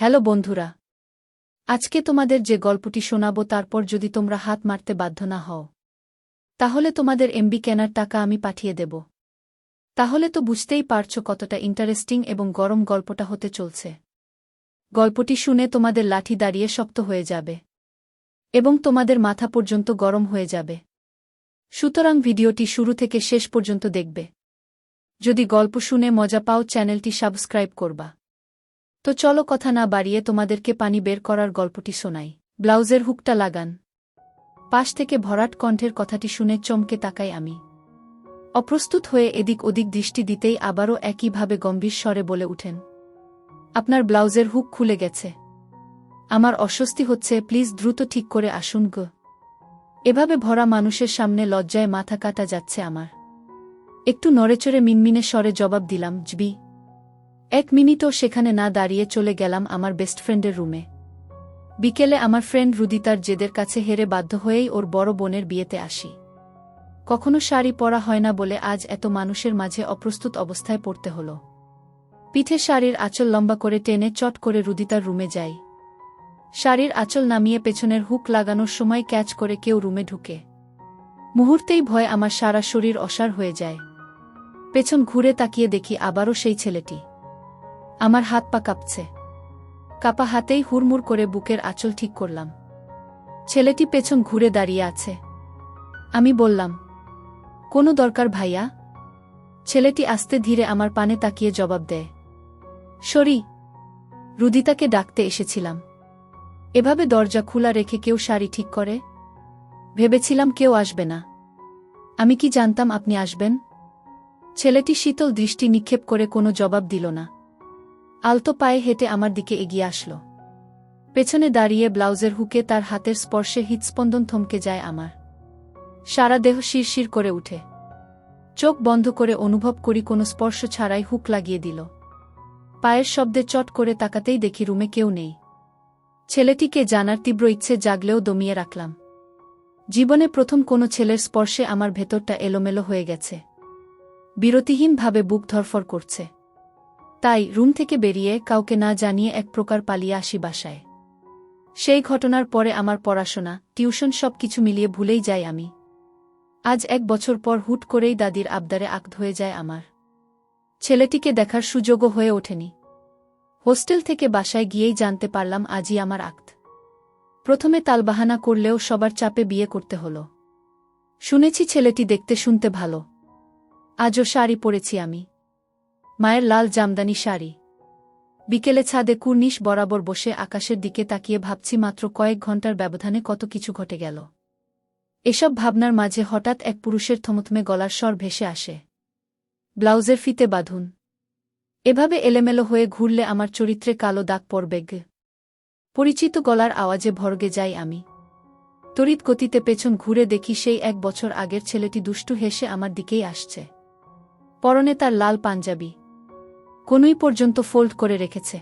Hello বন্ধুরা, আজকে তোমাদের যে গল্পটি শোনাব তারপর যদি তোমরা হাত মারতে বাধ্য না হও তাহলে তোমাদের এমবি কেনার টাকা আমি পাঠিয়ে দেব। তাহলে তো বুঝতেই পারছো কতটা ইন্টারেস্টিং এবং গরম গল্পটা হতে চলছে। গল্পটি শুনে তোমাদের লাঠি দাঁড়িয়ে শক্ত হয়ে যাবে এবং তোমাদের মাথা পর্যন্ত গরম হয়ে যাবে। সুতরাং ভিডিওটি শুরু থেকে শেষ পর্যন্ত দেখবে। যদি গল্প শুনে মজা পাও চ্যানেলটি সাবস্ক্রাইব করবা। তো চলো কথা না বাড়িয়ে তোমাদেরকে পানি বের করার গল্পটি শোনাই। ব্লাউজের হুকটা লাগান। পাশ থেকে ভরাট কণ্ঠের কথাটি শুনে চমকে তাকাই আমি। অপ্রস্তুত হয়ে এদিক ওদিক দৃষ্টি দিতেই আবারও একইভাবে গম্ভীর স্বরে বলে উঠেন, আপনার ব্লাউজের হুক খুলে গেছে। আমার অস্বস্তি হচ্ছে, প্লিজ দ্রুত ঠিক করে আসুন গো। এভাবে ভরা মানুষের সামনে লজ্জায় মাথা কাটা যাচ্ছে আমার। একটু নড়েচড়ে মিনমিনে স্বরে জবাব দিলাম, জবি। 1 মিনিটও সেখানে না দাঁড়িয়ে চলে গেলাম আমার বেস্ট ফ্রেন্ডের রুমে। বিকেলে আমার ফ্রেন্ড রুদিতার জেদের কাছে হেরে বাধ্য হয়েই ওর বড় বোনের বিয়েতে আসি। কখনো শাড়ি পরা হয় না বলে আজ এত মানুষের মাঝে অপ্রস্তুত অবস্থায় পড়তে হলো। পিঠে শাড়ির আঁচল লম্বা করে টেনে চট করে রুদিতার রুমে যাই। শাড়ির আঁচল নামিয়ে পেছনের হুক লাগানোর সময় ক্যাচ করে কেউ রুমে ঢুকে। মুহূর্তেই ভয় আমার সারা শরীর অসাড় হয়ে যায়। পেছন ঘুরে তাকিয়ে দেখি আবারও সেই ছেলেটি। আমার হাত পা কাঁপছে। কাপা হাতেই হুড়মুড় করে বুকের আঁচল ঠিক করলাম। ছেলেটি পেছন ঘুরে দাঁড়িয়ে আছে। আমি বললাম, কোনো দরকার ভাইয়া? ছেলেটি আস্তে ধীরে আমার পানে তাকিয়ে জবাব দেয়, সরি, রুদিতাকে ডাকতে এসেছিলাম। এভাবে দরজা খোলা রেখে কেউ শাড়ি ঠিক করে? ভেবেছিলাম কেউ আসবে না। আমি কি জানতাম আপনি আসবেন? ছেলেটি শীতল দৃষ্টি নিক্ষেপ করে কোনো জবাব দিল না। আলতো পায়ে হেঁটে আমার দিকে এগিয়ে আসলো। পেছনে দাঁড়িয়ে ব্লাউজের হুকে তার হাতের স্পর্শে হৃৎস্পন্দন থমকে যায় আমার। সারা দেহ শিরশির করে উঠে। চোখ বন্ধ করে অনুভব করি কোনো স্পর্শ ছাড়াই হুক লাগিয়ে দিল। পায়ের শব্দে চট করে তাকাতেই দেখি রুমে কেউ নেই। ছেলেটিকে জানার তীব্র ইচ্ছে জাগলেও দমিয়ে রাখলাম। জীবনে প্রথম কোনো ছেলের স্পর্শে আমার ভেতরটা এলোমেলো হয়ে গেছে। বিরতিহীনভাবে বুক ধরফর করছে। তাই রুম থেকে বেরিয়ে কাউকে না জানিয়ে এক প্রকার পালিয়ে আসি বাসায়। সেই ঘটনার পরে আমার পড়াশোনা, টিউশন সবকিছু মিলিয়ে ভুলেই যাই আমি। আজ 1 বছর পর হুট করেই দাদির আবদারে আক্ত হয়ে যায় আমার। ছেলেটিকে দেখার সুযোগও হয়ে ওঠেনি। হোস্টেল থেকে বাসায় গিয়েই জানতে পারলাম আজই আমার আক্ত। প্রথমে তালবাহানা করলেও সবার চাপে বিয়ে করতে হলো। শুনেছি ছেলেটি দেখতে শুনতে ভালো। আজও শাড়ি পরেছি আমি, মায়ের লাল জামদানি শাড়ি। বিকেলে ছাদে কুর্নিশ বরাবর বসে আকাশের দিকে তাকিয়ে ভাবছি মাত্র কয়েক ঘন্টার ব্যবধানে কত কিছু ঘটে গেল। এসব ভাবনার মাঝে হঠাৎ এক পুরুষের থমথমে গলার স্বর ভেসে আসে, ব্লাউজের ফিতে বাঁধুন। এভাবে এলেমেলো হয়ে ঘুরলে আমার চরিত্রে কালো দাগ পড়বে। পরিচিত গলার আওয়াজে ভরগে যাই আমি। তড়িৎ গতিতে পেছন ঘুরে দেখি সেই 1 বছর আগের ছেলেটি দুষ্টু হেসে আমার দিকেই আসছে। পরনে তার লাল পাঞ্জাবি, কোনই পর্যন্ত ফোল্ড করে রেখেছে।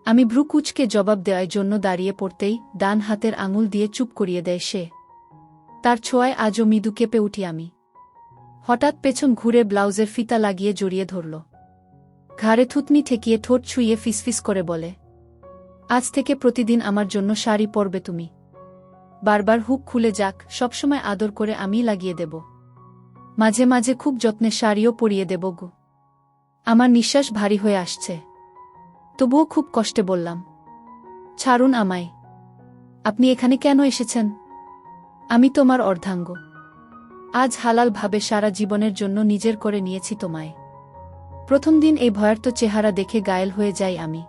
আমি ভ্রু কুঁচকে জবাব দেওয়ার জন্য দাঁড়িয়ে পড়তেই ডান হাতের আঙুল দিয়ে চুপ করিয়ে দেয় সে। তার ছোঁয়ায় আজও মৃদু কেঁপে উঠি আমি। হঠাৎ পেছন ঘুরে ব্লাউজের ফিতা লাগিয়ে জড়িয়ে ধরল। ঘাড়ে থুতনি ঠেকিয়ে ঠোঁট ছুঁয়ে ফিসফিস করে বলে, আজ থেকে প্রতিদিন আমার জন্য শাড়ি পরবে তুমি। বারবার হুক খুলে যাক, সবসময় আদর করে আমিই লাগিয়ে দেব। মাঝে মাঝে খুব যত্নে শাড়িও পরিয়ে দেব গো। আমার নিঃশ্বাস ভারী হয়ে আসছে। তবুও খুব কষ্টে বললাম, ছাড়ুন আমায়। আপনি এখানে কেন এসেছেন? আমি তোমার অর্ধাঙ্গ। আজ হালালভাবে সারা জীবনের জন্য নিজের করে নিয়েছি তোমায়। প্রথম দিন এই ভয়ার্ত চেহারা দেখে ঘায়েল হয়ে যাই আমি।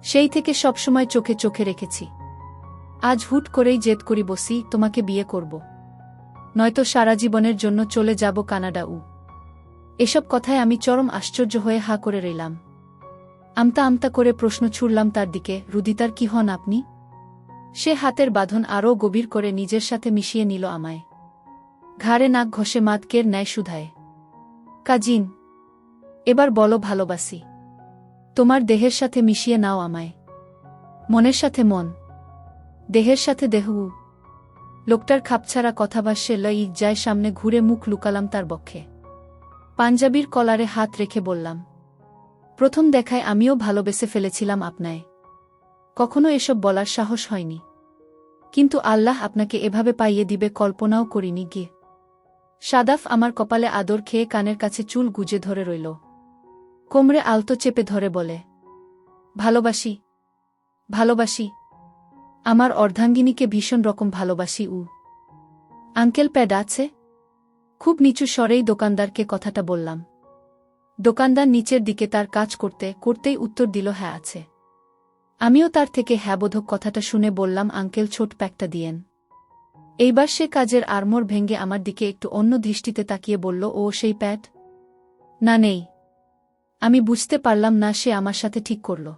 সেই থেকে সবসময় চোখে চোখে রেখেছি। আজ হুট করেই জেদ করি বসি, তোমাকে বিয়ে করব। নয়তো সারা জীবনের জন্য চলে যাব কানাডা। এসব কথায় আমি চরম আশ্চর্য হয়ে হা করে রইলাম। আমতা আমতা করে প্রশ্ন ছুড়লাম তার দিকে, রুদিতার কি হন আপনি? সে হাতের বাঁধন আরও গভীর করে নিজের সাথে মিশিয়ে নিল আমায়। ঘাড়ে নাক ঘষে মাতকের ন্যায় শুধায়, কাজিন, এবার বলো ভালোবাসি। তোমার দেহের সাথে মিশিয়ে নাও আমায়। মনের সাথে মন, দেহের সাথে দেহ। লোকটার খাপছাড়া কথাভাষ্যে লই যায় সামনে ঘুরে মুখ লুকালাম তার বক্ষে। পাঞ্জাবির কলারে হাত রেখে বললাম, প্রথম দেখায় আমিও ভালোবেসে ফেলেছিলাম আপনায়। কখনো এসব বলার সাহস হয়নি। কিন্তু আল্লাহ আপনাকে এভাবে পাইয়ে দিবে কল্পনাও করিনি গিয়ে। সাদাফ আমার কপালে আদর খেয়ে কানের কাছে চুল গুজে ধরে রইল। কোমরে আলতো চেপে ধরে বলে, ভালোবাসি, ভালোবাসি, আমার অর্ধাঙ্গিনীকে ভীষণ রকম ভালোবাসি। আঙ্কেল প্যাড আছে? খুব নিচু স্বরেই দোকানদারকে কথাটা বললাম। দোকানদার নিচের দিকে তার কাজ করতে করতেই উত্তর দিল, হ্যাঁ আছে। আমিও তার থেকে হ্যাঁবোধক কথাটা শুনে বললাম, আঙ্কেল ছোট প্যাকটা দিয়েন। এইবার সে কাজের আড়মোড় ভেঙে আমার দিকে একটু অন্য দৃষ্টিতে তাকিয়ে বলল, ও সেই প্যাড? না, নেই। আমি বুঝতে পারলাম না সে আমার সাথে ঠিক করল,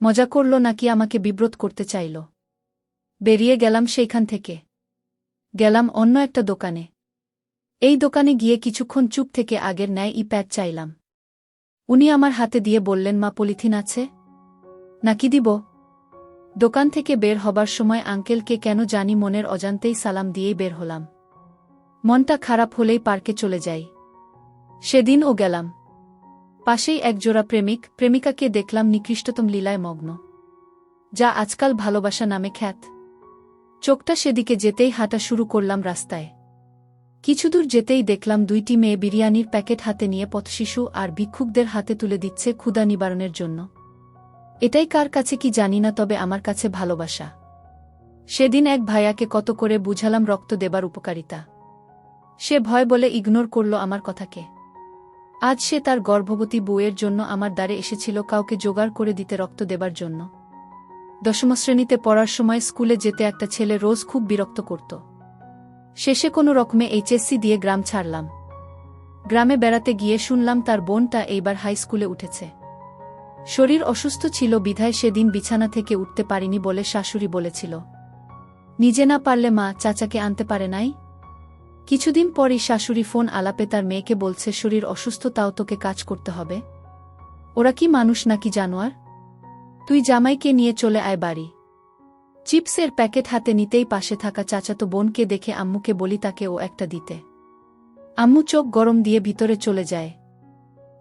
মজা করল নাকি আমাকে বিব্রত করতে চাইল। বেরিয়ে গেলাম সেইখান থেকে। গেলাম অন্য একটা দোকানে। এই দোকানে গিয়ে কিছুক্ষণ চুপ থেকে আগের ন্যায় প্যাড চাইলাম। উনি আমার হাতে দিয়ে বললেন, মা পলিথিন আছে নাকি দিব? দোকান থেকে বের হবার সময় আঙ্কেলকে কেন জানি মনের অজান্তেই সালাম দিয়েই বের হলাম। মনটা খারাপ হলেই পার্কে চলে যাই। সেদিনও গেলাম। পাশেই একজোড়া প্রেমিক প্রেমিকাকে দেখলাম নিকৃষ্টতম লীলায় মগ্ন, যা আজকাল ভালোবাসা নামে খ্যাত। চোখটা সেদিকে যেতেই হাঁটা শুরু করলাম রাস্তায়। কিছুদূর যেতেই দেখলাম দুইটি মেয়ে বিরিয়ানির প্যাকেট হাতে নিয়ে পথশিশু আর ভিক্ষুকদের হাতে তুলে দিচ্ছে ক্ষুধা নিবারণের জন্য। এটাই কার কাছে কি জানি না, তবে আমার কাছে ভালোবাসা। সেদিন এক ভাইয়াকে কত করে বুঝালাম রক্ত দেবার উপকারিতা। সে ভয় বলে ইগনোর করল আমার কথাকে। আজ সে তার গর্ভবতী বউয়ের জন্য আমার দ্বারে এসেছিল কাউকে জোগাড় করে দিতে রক্ত দেবার জন্য। দশম শ্রেণীতে পড়ার সময় স্কুলে যেতে একটা ছেলে রোজ খুব বিরক্ত করত। শেষে কোনো রকমে এইচএসসি দিয়ে গ্রাম ছাড়লাম। গ্রামে বেড়াতে গিয়ে শুনলাম তার বোনটা এইবার হাই স্কুলে উঠেছে। শরীর অসুস্থ ছিল বিধায় সেদিন বিছানা থেকে উঠতে পারিনি বলে শাশুড়ি বলেছিল, নিজে না পারলে মা চাচাকে আনতে পারে নাই। কিছুদিন পরই শাশুড়ি ফোন আলাপে তার মেয়েকে বলছে, শরীর অসুস্থ তাও তোকে কাজ করতে হবে? ওরা কি মানুষ নাকি জানোয়ার? তুই জামাইকে নিয়ে চলে আয় বাড়ি। চিপসের প্যাকেট হাতে নিতেই পাশে থাকা চাচাতো বোনকে দেখে আম্মুকে বলি তাকে ও একটা দিতে। আম্মু চোখ গরম দিয়ে ভিতরে চলে যায়।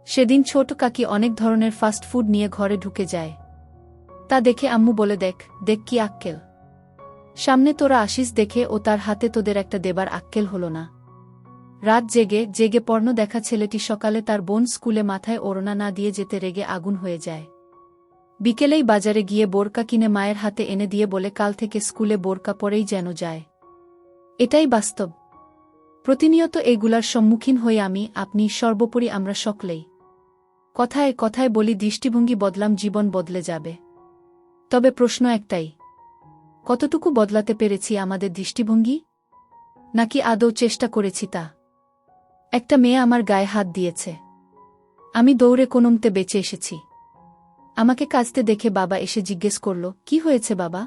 সেদিন ছোট কাকি অনেক ধরনের ফাস্ট ফুড নিয়ে ঘরে ঢুকে যায়। তা দেখে আম্মু বলে, দেখ দেখ কি আক্কেল, সামনে তোরা আসিস দেখে ও তার হাতে তোদের একটা দেবার আক্কেল হলো না। রাত জেগে জেগে পর্ণ দেখা ছেলেটি সকালে তার বোন স্কুলে মাথায় ওড়না না দিয়ে যেতে রেগে আগুন হয়ে যায়। বিকেলেই বাজারে গিয়ে বোরকা কিনে মায়ের হাতে এনে দিয়ে বলে, কাল থেকে স্কুলে বোরকা পরেই যেন যায়। এটাই বাস্তব। প্রতিনিয়ত এগুলার সম্মুখীন হই আমি, আপনি, সর্বোপরি আমরা সকলেই। কথায় কথায় বলি, দৃষ্টিভঙ্গি বদলাম জীবন বদলে যাবে। তবে প্রশ্ন একটাই, কতটুকু বদলাতে পেরেছি আমাদের দৃষ্টিভঙ্গি? নাকি আদৌ চেষ্টা করেছি তা? একটা মেয়ে আমার গায়ে হাত দিয়েছে। আমি দৌড়ে কোনোমতে বেঁচে এসেছি। আমাকে কাঁদতে দেখে বাবা এসে জিজ্ঞেস করল, কি হয়েছে বাবা?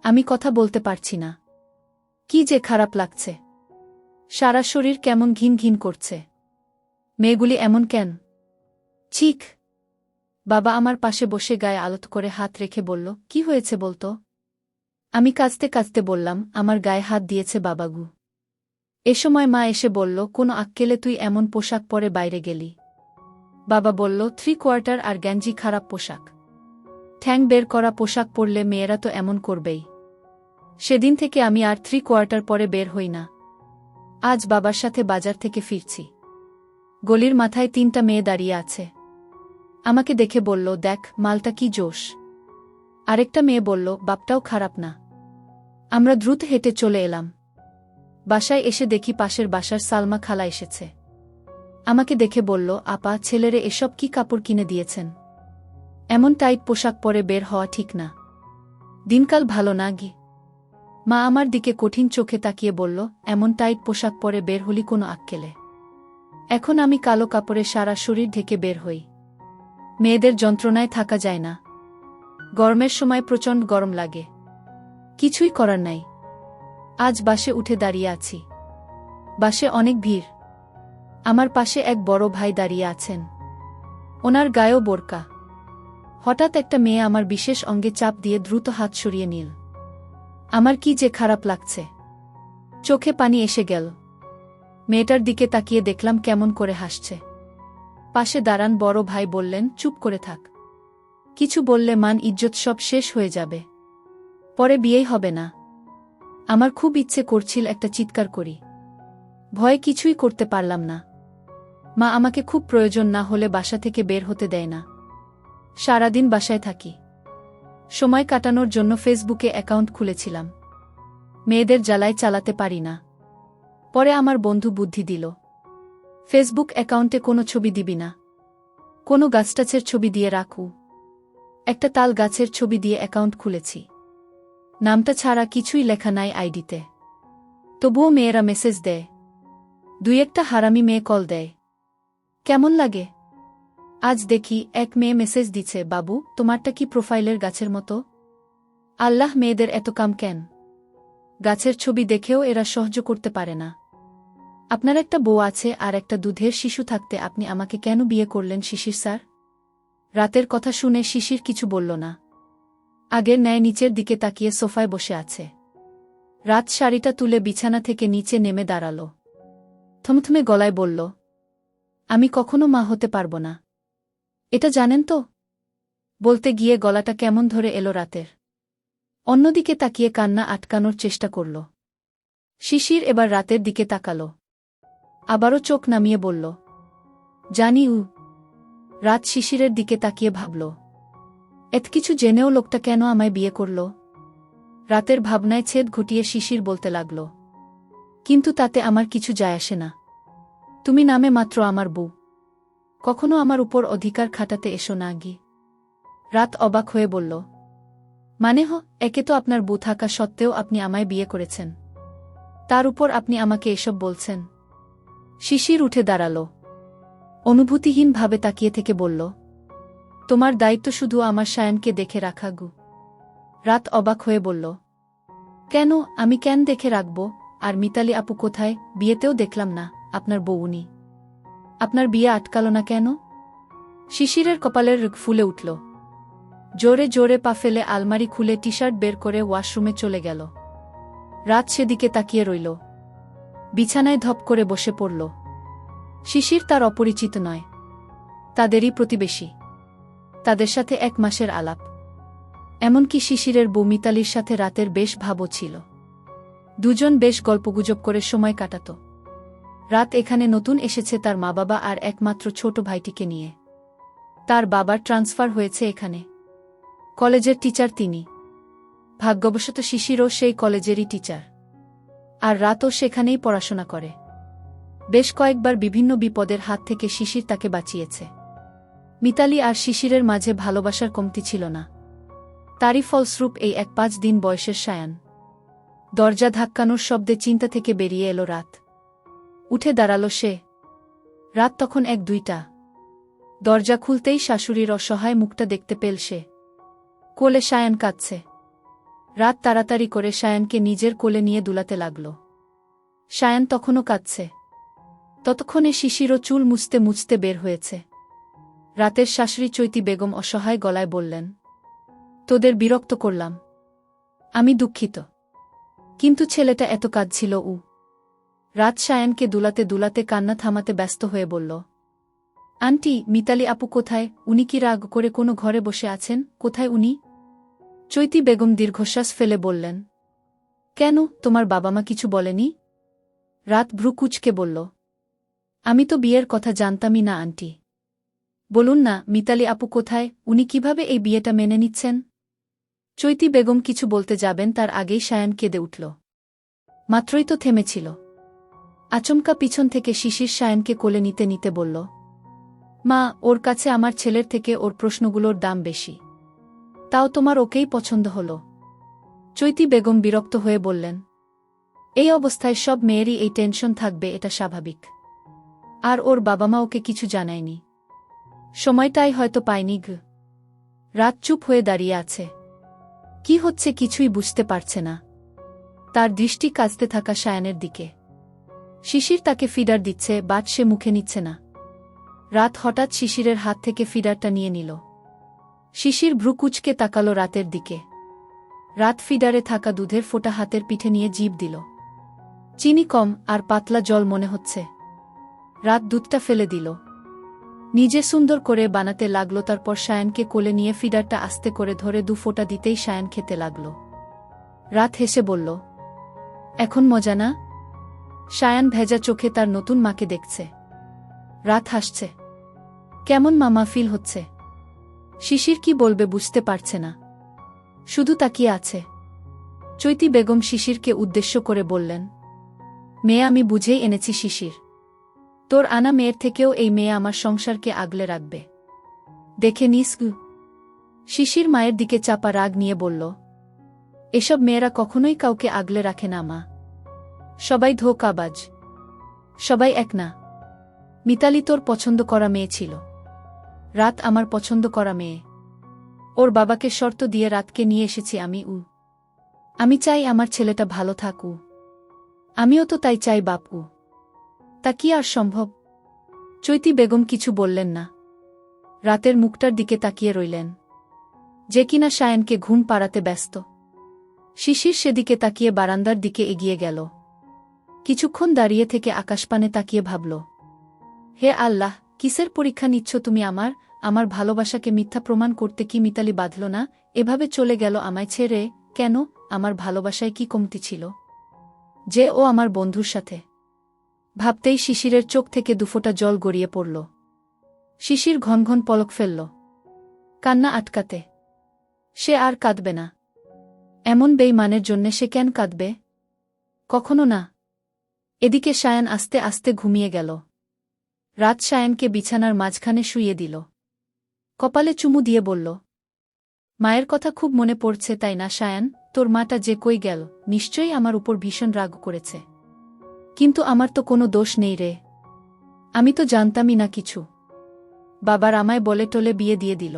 আমি কথা বলতে পারছি না। কি যে খারাপ লাগছে, সারা শরীর কেমন ঘিন ঘিন করছে। মেয়েগুলি এমন কেন? ঠিক। বাবা আমার পাশে বসে গায়ে আলত করে হাত রেখে বলল, কি হয়েছে বলতো? আমি কাঁদতে কাঁদতে বললাম, আমার গায়ে হাত দিয়েছে বাবাগু। এ সময় মা এসে বলল, কোনো আক্কেলে তুই এমন পোশাক পরে বাইরে গেলি? বাবা বলল, 3/4 আর গেঞ্জি খারাপ পোশাক। ঠ্যাং বের করা পোশাক পরলে মেয়েরা তো এমন করবেই। সেদিন থেকে আমি আর 3/4 পরে বের হই না। আজ বাবার সাথে বাজার থেকে ফিরছি। গলির মাথায় 3টা মেয়ে দাঁড়িয়ে আছে। আমাকে দেখে বলল, দেখ মালটা কি জোশ। আরেকটা মেয়ে বলল, বাপটাও খারাপ না। আমরা দ্রুত হেঁটে চলে এলাম। বাসায় এসে দেখি পাশের বাসার সালমা খালা এসেছে। আমাকে দেখে বলল, আপা, ছেলেরে এসব কি কাপড় কিনে দিয়েছেন? এমন টাইট পোশাক পরে বের হওয়া ঠিক না। দিনকাল ভালো না গি। মা আমার দিকে কঠিন চোখে তাকিয়ে বলল, এমন টাইট পোশাক পরে বের হলি কোনো আক্কেলে? এখন আমি কালো কাপড়ে সারা শরীর ঢেকে বের হই। মেয়েদের যন্ত্রণায় থাকা যায় না। গরমের সময় প্রচণ্ড গরম লাগে। কিছুই করার নাই। আজ বাসে উঠে দাঁড়িয়ে আছি। বাসে অনেক ভিড়। আমার পাশে এক বড় ভাই দাঁড়িয়ে আছেন। ওনার গায়েও বোরকা। হঠাৎ একটা মেয়ে আমার বিশেষ অঙ্গে চাপ দিয়ে দ্রুত হাত সরিয়ে নিল। আমার কি যে খারাপ লাগছে, চোখে পানি এসে গেল। মেয়েটার দিকে তাকিয়ে দেখলাম কেমন করে হাসছে। পাশে দাঁড়ান বড় ভাই বললেন, চুপ করে থাক। কিছু বললে মান ইজ্জত সব শেষ হয়ে যাবে। পরে বিয়েই হবে না। আমার খুব ইচ্ছে করছিল একটা চিৎকার করি। ভয়ে কিছুই করতে পারলাম না। মা আমাকে খুব প্রয়োজন না হলে বাসা থেকে বের হতে দেয় না। সারাদিন বাসায় থাকি। সময় কাটানোর জন্য ফেসবুকে অ্যাকাউন্ট খুলেছিলাম। মেয়েদের জ্বালায় চালাতে পারি না। পরে আমার বন্ধু বুদ্ধি দিল, ফেসবুক অ্যাকাউন্টে কোনো ছবি দিবি না, কোনো গাছটাছের ছবি দিয়ে রাখু। একটা তাল গাছের ছবি দিয়ে অ্যাকাউন্ট খুলেছি। নামটা ছাড়া কিছুই লেখা নাই আইডিতে। তবুও মেয়েরা মেসেজ দেয়। দুই একটা হারামি মেয়ে কল দেয়। কেমন লাগে? আজ দেখি এক মেয়ে মেসেজ দিচ্ছে, বাবু তোমারটা কি প্রোফাইলের গাছের মতো? আল্লাহ, মেয়েদের এত কাম কেন? গাছের ছবি দেখেও এরা সহ্য করতে পারে না। আপনার একটা বউ আছে আর একটা দুধের শিশু থাকতে আপনি আমাকে কেন বিয়ে করলেন শিশির স্যার? রাতের কথা শুনে শিশির কিছু বলল না। আগের ন্যায় নিচের দিকে তাকিয়ে সোফায় বসে আছে। রাত শাড়িটা তুলে বিছানা থেকে নিচে নেমে দাঁড়াল। থমথমে গলায় বলল, আমি কখনো মা হতে পারব না। এটা জানেন তো? বলতে গিয়ে গলাটা কেমন ধরে এলো রাতের। অন্যদিকে তাকিয়ে কান্না আটকানোর চেষ্টা করল। শিশির এবার রাতের দিকে তাকাল। আবারও চোখ নামিয়ে বলল, জানি। রাত শিশিরের দিকে তাকিয়ে ভাবল, এত কিছু জেনেও লোকটা কেন আমায় বিয়ে করল? রাতের ভাবনায় ছেদ ঘটিয়ে শিশির বলতে লাগল, কিন্তু তাতে আমার কিছু যায় আসে না। তুমি নামে মাত্র আমার বউ। কখনো আমার উপর অধিকার খাটাতে এসো না গি। রাত অবাক হয়ে বলল, মানে একে তো আপনার বউ থাকা সত্ত্বেও আপনি আমায় বিয়ে করেছেন, তার উপর আপনি আমাকে এসব বলছেন? শিশির উঠে দাঁড়াল। অনুভূতিহীনভাবে তাকিয়ে থেকে বলল, তোমার দায়িত্ব শুধু আমার সায়ানকে দেখে রাখা গু। রাত অবাক হয়ে বলল, কেন? আমি কেন দেখে রাখব? আর মিতালি আপু কোথায়? বিয়েতেও দেখলাম না আপনার বউ। উনি আপনার বিয়ে আটকাল না কেন? শিশিরের কপালের রুখ ফুলে উঠল। জোরে জোরে পা ফেলে আলমারি খুলে টি শার্ট বের করে ওয়াশরুমে চলে গেল। রাত সেদিকে তাকিয়ে রইল। বিছানায় ধপ করে বসে পড়ল। শিশির তার অপরিচিত নয়, তাদেরই প্রতিবেশী। তাদের সাথে 1 মাসের আলাপ। এমনকি শিশিরের বউ মিতালির সাথে রাতের বেশ ভাবও ছিল। দুজন বেশ গল্পগুজব করে সময় কাটাত। রাত এখানে নতুন এসেছে তার মা বাবা আর একমাত্র ছোট ভাইটিকে নিয়ে। তার বাবার ট্রান্সফার হয়েছে এখানে। কলেজের টিচার তিনি। ভাগ্যবশত শিশিরও সেই কলেজেরই টিচার। আর রাতও সেখানেই পড়াশোনা করে। বেশ কয়েকবার বিভিন্ন বিপদের হাত থেকে শিশির তাকে বাঁচিয়েছে। মিতালি আর শিশিরের মাঝে ভালোবাসার কমতি ছিল না। তারই ফলস্বরূপ এই 1-5 দিন বয়সের সায়ান। দরজা ধাক্কানোর শব্দে চিন্তা থেকে বেরিয়ে এলো রাত। উঠে দাঁড়াল সে। রাত তখন 1-2টা। দরজা খুলতেই শাশুড়ির অসহায় মুখটা দেখতে পেল সে। কোলে সায়ান কাঁদছে। রাত তাড়াতাড়ি করে সায়ানকে নিজের কোলে নিয়ে দুলাতে লাগল। সায়ান তখনও কাঁদছে। ততক্ষণে শিশিরও চুল মুছতে মুছতে বের হয়েছে। রাতের শাশুড়ি চৈতি বেগম অসহায় গলায় বললেন, তোদের বিরক্ত করলাম। আমি দুঃখিত, কিন্তু ছেলেটা এত কাঁদছিল। রাত সায়ানকে দুলাতে দুলাতে কান্না থামাতে ব্যস্ত হয়ে বলল, আন্টি, মিতালি আপু কোথায়? উনি কি রাগ করে কোনো ঘরে বসে আছেন? কোথায় উনি? চৈতি বেগম দীর্ঘশ্বাস ফেলে বললেন, কেন, তোমার বাবা মা কিছু বলেনি? রাত ভ্রু কুঁচকে বলল, আমি তো বিয়ের কথা জানতামই না আন্টি। বলুন না, মিতালি আপু কোথায়? উনি কিভাবে এই বিয়েটা মেনে নিচ্ছেন? চৈতি বেগম কিছু বলতে যাবেন তার আগেই সায়ান কেঁদে উঠল। মাত্রই তো থেমেছিল। আচমকা পিছন থেকে শিশির সায়ানকে কোলে নিতে নিতে বলল, মা, ওর কাছে আমার ছেলের থেকে ওর প্রশ্নগুলোর দাম বেশি। তাও তোমার ওকেই পছন্দ হল। চৈতি বেগম বিরক্ত হয়ে বললেন, এই অবস্থায় সব মেয়েরই এই টেনশন থাকবে, এটা স্বাভাবিক। আর ওর বাবা মা ওকে কিছু জানায়নি। সময়টাই হয়তো পায়নি। রাত চুপ হয়ে দাঁড়িয়ে আছে। কি হচ্ছে কিছুই বুঝতে পারছে না। তার দৃষ্টি কাঁচতে থাকা সায়ানের দিকে। শিশির তাকে ফিডার দিচ্ছে, বাট সে মুখে নিচ্ছে না। রাত হঠাৎ শিশিরের হাত থেকে ফিডারটা নিয়ে নিল। শিশির ভ্রু কুঁচকে তাকালো রাতের দিকে। রাত ফিডারে থাকা দুধের ফোঁটা হাতের পিঠে নিয়ে জিভ দিল। চিনি কম আর পাতলা জল মনে হচ্ছে। রাত দুধটা ফেলে দিল। নিজে সুন্দর করে বানাতে লাগল। তারপর সায়ানকে কোলে নিয়ে ফিডারটা আস্তে করে ধরে 2 ফোঁটা দিতেই সায়ান খেতে লাগল। রাত হেসে বলল, এখন মজা না? সায়ান ভেজা চোখে তার নতুন মাকে দেখছে। রাত হাসছে। কেমন মামা ফিল হচ্ছে? শিশির কি বলবে বুঝতে পারছে না, শুধু তাকিয়ে আছে। চৈতি বেগম শিশিরকে উদ্দেশ্য করে বললেন, মেয়ে আমি বুঝেই এনেছি শিশির। তোর আনা মেয়ের থেকেও এই মেয়ে আমার সংসারকে আগলে রাখবে, দেখে নিস। শিশির মায়ের দিকে চাপা রাগ নিয়ে বলল, এসব মেয়েরা কখনোই কাউকে আগলে রাখে না মা, সবাই ধোঁকাবাজ, সবাই এক না। মিতালি তোর পছন্দ করা মেয়ে ছিল, রাত আমার পছন্দ করা মেয়ে। ওর বাবাকে শর্ত দিয়ে রাতকে নিয়ে এসেছি আমি। আমি চাই আমার ছেলেটা ভালো থাকু, আমিও তো তাই চাই বাপু। তা কি আর সম্ভব? চৈতি বেগম কিছু বললেন না, রাতের মুখটার দিকে তাকিয়ে রইলেন, যে কিনা সায়ানকে ঘুম পাড়াতে ব্যস্ত। শিশির সেদিকে তাকিয়ে বারান্দার দিকে এগিয়ে গেল। কিছুক্ষণ দাঁড়িয়ে থেকে আকাশপানে তাকিয়ে ভাবল, হে আল্লাহ, কিসের পরীক্ষা নিচ্ছ তুমি আমার? আমার ভালোবাসাকে মিথ্যা প্রমাণ করতে কি মিতালি বাঁধল না? এভাবে চলে গেল আমায় ছেড়ে কেন? আমার ভালোবাসায় কি কমতি ছিল যে ও আমার বন্ধুর সাথে? ভাবতেই শিশিরের চোখ থেকে 2 ফোঁটা জল গড়িয়ে পড়ল। শিশির ঘন ঘন পলক ফেলল, কান্না আটকাতে। সে আর কাঁদবে না। এমন বেইমানের জন্যে সে কেন কাঁদবে? কখনো না। এদিকে সায়ান আস্তে আস্তে ঘুমিয়ে গেল। রাত সায়ানকে বিছানার মাঝখানে শুইয়ে দিল। কপালে চুমু দিয়ে বলল, মায়ের কথা খুব মনে পড়ছে তাই না সায়ান? তোর মাটা যে কই গেল, নিশ্চয়ই আমার উপর ভীষণ রাগ করেছে। কিন্তু আমার তো কোনো দোষ নেই রে, আমি তো জানতামই না কিছু। বাবার আমায় বলে টলে বিয়ে দিয়ে দিল।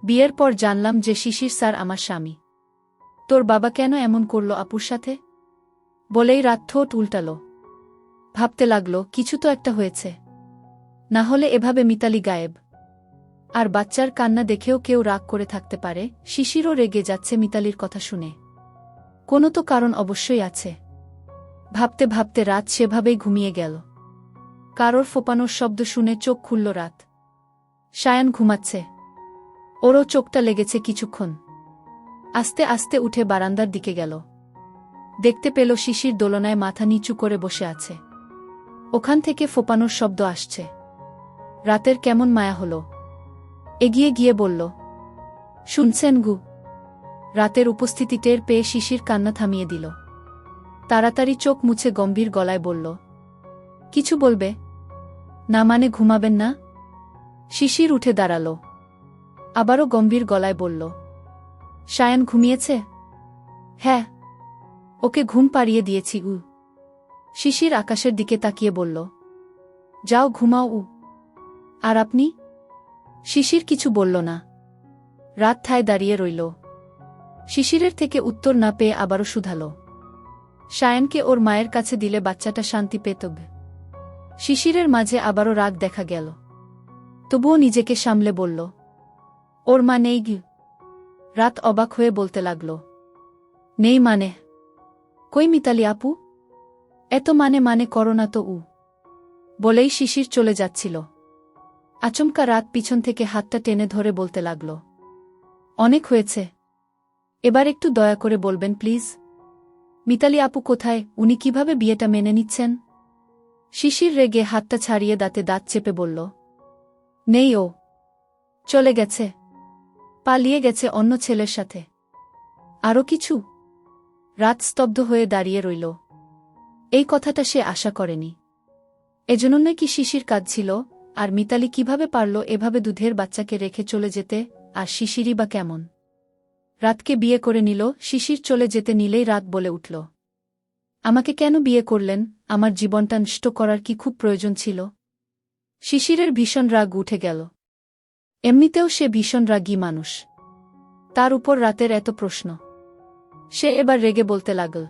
বিয়ের পর জানলাম যে শিশির স্যার আমার স্বামী। তোর বাবা কেন এমন করল আপুর সাথে? বলেই রাত ঠোঁট উল্টালো। ভাবতে লাগল, কিছু তো একটা হয়েছে, না হলে এভাবে মিতালি গায়েব। আর বাচ্চার কান্না দেখেও কেউ রাগ করে থাকতে পারে? শিশিরও রেগে যাচ্ছে মিতালির কথা শুনে। কোনো তো কারণ অবশ্যই আছে। ভাবতে ভাবতে রাত সেভাবেই ঘুমিয়ে গেল। কারোর ফোপানোর শব্দ শুনে চোখ খুলল রাত। সায়ান ঘুমাচ্ছে, ওরও চোখটা লেগেছে কিছুক্ষণ। আস্তে আস্তে উঠে বারান্দার দিকে গেল। দেখতে পেল শিশির দোলনায় মাথা নিচু করে বসে আছে। ওখান থেকে ফোপানোর শব্দ আসছে। রাতের কেমন মায়া হল। এগিয়ে গিয়ে বলল, শুনছেন গু? রাতের উপস্থিতি টের পেয়ে শিশির কান্না থামিয়ে দিল। তাড়াতাড়ি চোখ মুছে গম্ভীর গলায় বলল, কিছু বলবে না মানে ঘুমাবেন না? শিশির উঠে দাঁড়াল। আবারও গম্ভীর গলায় বলল, সায়ান ঘুমিয়েছে? হ্যাঁ, ওকে ঘুম পাড়িয়ে দিয়েছি। শিশির আকাশের দিকে তাকিয়ে বলল, যাও ঘুমাও। আর আপনি? শিশির কিছু বলল না। রাত ঠায় দাঁড়িয়ে রইল। শিশিরের থেকে উত্তর না পেয়ে আবারও শুধাল, সায়ানকে ওর মায়ের কাছে দিলে বাচ্চাটা শান্তি পেত। শিশিরের মাঝে আবারও রাগ দেখা গেল। তবুও নিজেকে সামলে বলল, ওর মা নেই গি? রাত অবাক হয়ে বলতে লাগল, নেই মানে? কই মিতালি আপু? এত মানে করো না তো। বলেই শিশির চলে যাচ্ছিল। আচমকা রাত পিছন থেকে হাতটা টেনে ধরে বলতে লাগল, অনেক হয়েছে, এবার একটু দয়া করে বলবেন প্লিজ, মিতালি আপু কোথায়? উনি কিভাবে বিয়েটা মেনে নিচ্ছেন? শিশির রেগে হাতটা ছাড়িয়ে দাঁতে দাঁত চেপে বলল, নেই, ও চলে গেছে, পালিয়ে গেছে অন্য ছেলের সাথে। আরও কিছু? রাত স্তব্ধ হয়ে দাঁড়িয়ে রইল। এই কথাটা সে আশা করেনি। এজন্যই কি শিশির কাঁদছিল? আর মিতালি কিভাবে পারল এভাবে দুধের বাচ্চাকে রেখে চলে যেতে? আর শিশিরই বা কেমন? রাতকে বিয়ে করে নিল। শিশির চলে যেতে নিলেই রাত বলে উঠল, আমাকে কেন বিয়ে করলেন? আমার জীবনটা নষ্ট করার কি খুব প্রয়োজন ছিল? শিশিরের ভীষণ রাগ উঠে গেল। এমনিতেও সে ভীষণ রাগী মানুষ, তার উপর রাতের এত প্রশ্ন। সে এবার রেগে বলতে লাগল,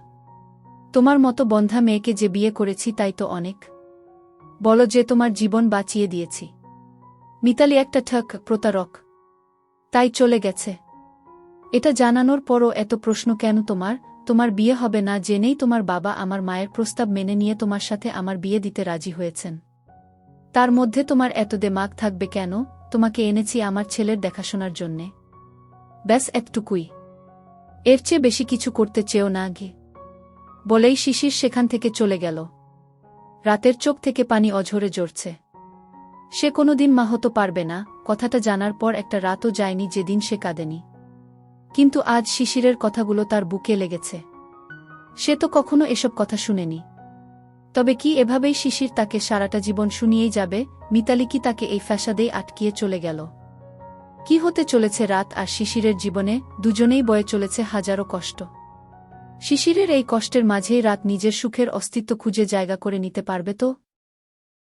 তোমার মতো বন্ধা মেয়েকে যে বিয়ে করেছি তাই তো অনেক। বলো যে তোমার জীবন বাঁচিয়ে দিয়েছি। মিতালি একটা ঠক প্রতারক, তাই চলে গেছে। এটা জানানোর পরও এত প্রশ্ন কেন তোমার? তোমার বিয়ে হবে না জেনেই তোমার বাবা আমার মায়ের প্রস্তাব মেনে নিয়ে তোমার সাথে আমার বিয়ে দিতে রাজি হয়েছেন। তার মধ্যে তোমার এত দেমাগ থাকবে কেন? তোমাকে এনেছি আমার ছেলের দেখাশোনার জন্যে। ব্যাস এতটুকুই। এর চেয়ে বেশি কিছু করতে চেয়েও না গে। বলেই শিশির সেখান থেকে চলে গেল। রাতের চোখ থেকে পানি অঝরে ঝরছে। সে কোনোদিন মা হতে পারবে না, কথাটা জানার পর একটা রাতও যায়নি যেদিন সে কাঁদেনি। কিন্তু আজ শিশিরের কথাগুলো তার বুকে লেগেছে। সে তো কখনো এসব কথা শুনেনি। তবে কি এভাবেই শিশির তাকে সারাটা জীবন শুনিয়েই যাবে? মিতালি কি তাকে এই ফ্যাসাদেই আটকিয়ে চলে গেল? কি হতে চলেছে রাত আর শিশিরের জীবনে? দুজনেই বয়ে চলেছে হাজারো কষ্ট। শিশিরের এই কষ্টের মাঝেই রাত নিজের সুখের অস্তিত্ব খুঁজে জায়গা করে নিতে পারবে তো?